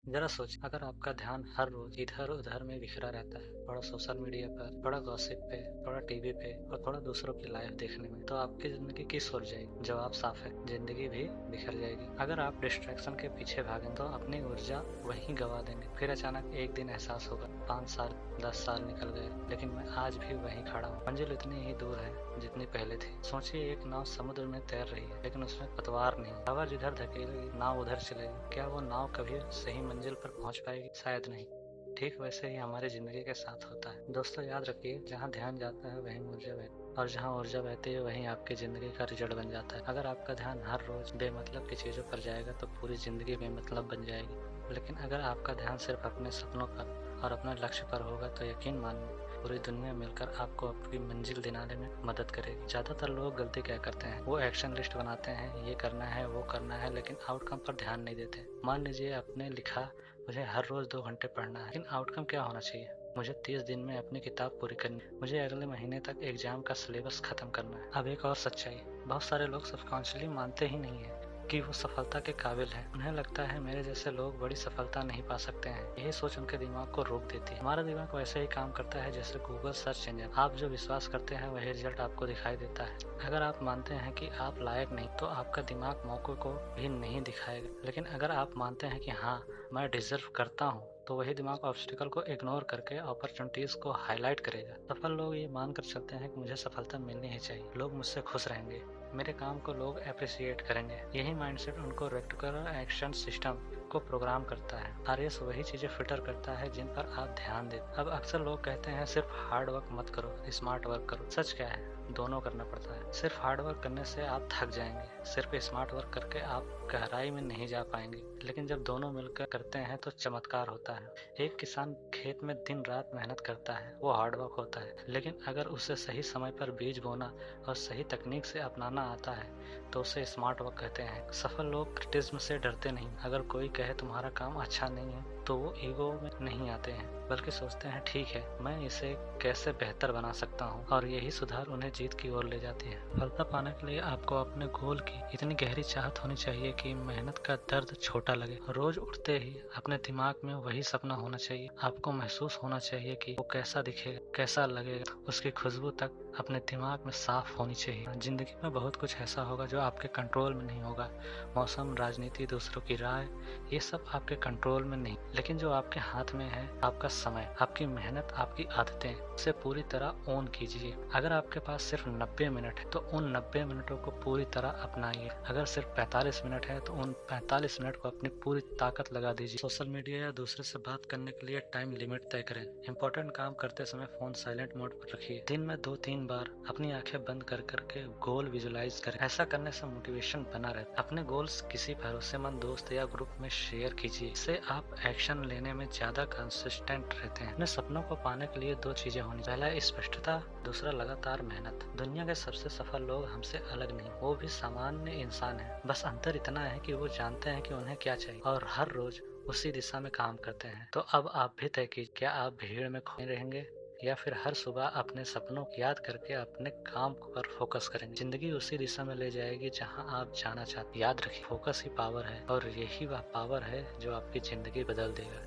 जरा सोचिए, अगर आपका ध्यान हर रोज इधर उधर में बिखरा रहता है, थोड़ा सोशल मीडिया पर, थोड़ा गॉसिप पे, थोड़ा टीवी पे और थोड़ा दूसरों की लाइफ देखने में, तो आपकी जिंदगी किस ओर जाएगी? जवाब साफ है, जिंदगी भी बिखर जाएगी। अगर आप डिस्ट्रैक्शन के पीछे भागें तो अपनी ऊर्जा वहीं गवा देंगे। फिर अचानक एक दिन एहसास होगा, 5 साल 10 साल निकल गए, लेकिन मैं आज भी वहीं खड़ा हूँ। मंजिल इतनी ही दूर है जितनी पहले थी। सोचिए, एक नाव समुद्र में तैर रही है, लेकिन उसमें पतवार नहीं। हवा जिधर धकेलेगी नाव उधर चलेगी। क्या वो नाव कभी सही मंजिल पर पहुंच पाएगी? शायद नहीं। ठीक वैसे ही हमारी जिंदगी के साथ होता है। दोस्तों, याद रखिए, जहाँ ध्यान जाता है वहीं ऊर्जा बहती है, और जहाँ ऊर्जा बहती है वहीं आपकी जिंदगी का रिजल्ट बन जाता है। अगर आपका ध्यान हर रोज बेमतलब की चीजों पर जाएगा तो पूरी जिंदगी बेमतलब बन जाएगी। लेकिन अगर आपका ध्यान सिर्फ अपने सपनों पर और अपने लक्ष्य पर होगा तो यकीन मानिए, पूरी दुनिया मिलकर आपको आपकी मंजिल दिलाने में मदद करेगी। ज्यादातर लोग गलती क्या करते हैं, वो एक्शन लिस्ट बनाते हैं, ये करना है वो करना है, लेकिन आउटकम पर ध्यान नहीं देते। मान लीजिए आपने लिखा, मुझे हर रोज 2 घंटे पढ़ना है, लेकिन आउटकम क्या होना चाहिए? मुझे 30 दिन में अपनी किताब पूरी करनी है, मुझे अगले महीने तक एग्जाम का सिलेबस खत्म करना है। अब एक और सच्चाई, बहुत सारे लोग सबकॉन्शियसली मानते ही नहीं है कि वो सफलता के काबिल है। उन्हें लगता है मेरे जैसे लोग बड़ी सफलता नहीं पा सकते हैं। यही सोच उनके दिमाग को रोक देती है। हमारा दिमाग वैसे ही काम करता है जैसे गूगल सर्च इंजन। आप जो विश्वास करते हैं वही रिजल्ट आपको दिखाई देता है। अगर आप मानते हैं कि आप लायक नहीं, तो आपका दिमाग मौकों को भी नहीं दिखाएगा। लेकिन अगर आप मानते हैं कि हाँ, मैं डिजर्व करता हूँ, तो वही दिमाग ऑब्स्टिकल को इग्नोर करके अपॉर्चुनिटीज को हाईलाइट करेगा। सफल लोग ये मानकर चलते हैं कि मुझे सफलता मिलनी ही चाहिए, लोग मुझसे खुश रहेंगे, मेरे काम को लोग अप्रिशिएट करेंगे। यही माइंडसेट उनको रेक्टिकुलर एक्शन सिस्टम को प्रोग्राम करता है। आरएस वही चीजें फिल्टर करता है जिन पर आप ध्यान देते। अब अक्सर लोग कहते हैं सिर्फ हार्ड वर्क मत करो, स्मार्ट वर्क करो। सच क्या है? दोनों करना पड़ता है। सिर्फ हार्ड वर्क करने से आप थक जाएंगे, सिर्फ स्मार्ट वर्क करके आप गहराई में नहीं जा पाएंगे। लेकिन जब दोनों मिलकर करते हैं तो चमत्कार होता है। एक किसान खेत में दिन रात मेहनत करता है, वो हार्ड वर्क होता है। लेकिन अगर उसे सही समय पर बीज बोना और सही तकनीक से अपनाना आता है तो उसे स्मार्ट वर्क कहते हैं। सफल लोग क्रिटिज्म से डरते नहीं। अगर कोई कहे तुम्हारा काम अच्छा नहीं है तो वो ईगो में नहीं आते हैं, बल्कि सोचते हैं ठीक है, मैं इसे कैसे बेहतर बना सकता हूँ, और यही सुधार उन्हें जीत की ओर ले जाती है। सफलता पाने के लिए आपको अपने गोल की इतनी गहरी चाहत होनी चाहिए कि मेहनत का दर्द छोटा लगे। रोज उठते ही अपने दिमाग में वही सपना होना चाहिए। आपको महसूस होना चाहिए कि वो कैसा दिखेगा, कैसा लगेगा, उसकी खुशबू तक अपने दिमाग में साफ होनी चाहिए। जिंदगी में बहुत कुछ ऐसा होगा जो आपके कंट्रोल में नहीं होगा। मौसम, राजनीति, दूसरों की राय, ये सब आपके कंट्रोल में नहीं। लेकिन जो आपके हाथ में है, आपका समय, आपकी मेहनत, आपकी आदतें, उसे पूरी तरह ओन कीजिए। अगर आपके पास सिर्फ 90 मिनट है तो उन 90 मिनटों को पूरी तरह अपनाइए। अगर सिर्फ 45 मिनट है तो उन 45 मिनट को अपनी पूरी ताकत लगा दीजिए। सोशल मीडिया या दूसरे से बात करने के लिए टाइम लिमिट तय करें। इंपॉर्टेंट काम करते समय फोन साइलेंट मोड पर रखिए। दिन में 2-3 बार अपनी आंखें बंद कर करके गोल विजुलाइज करें। ऐसा करने से मोटिवेशन बना रहता है। अपने गोल्स किसी भरोसेमंद दोस्त या ग्रुप में शेयर कीजिए। इससे आप एक्शन लेने में ज्यादा कंसिस्टेंट रहते हैं। अपने सपनों को पाने के लिए 2 चीजें होनी, पहला स्पष्टता, दूसरा लगातार मेहनत। दुनिया के सबसे सफल लोग हमसे अलग नहीं, वो भी सामान्य इंसान हैं। बस अंतर इतना है कि वो जानते हैं कि उन्हें क्या चाहिए और हर रोज उसी दिशा में काम करते हैं। तो अब आप भी तय कीजिए, क्या आप भीड़ में खोए रहेंगे या फिर हर सुबह अपने सपनों को याद करके अपने काम पर फोकस करेंगे। जिंदगी उसी दिशा में ले जाएगी जहां आप जाना चाहते हैं। याद रखिए, फोकस ही पावर है, और यही वह पावर है जो आपकी जिंदगी बदल देगा।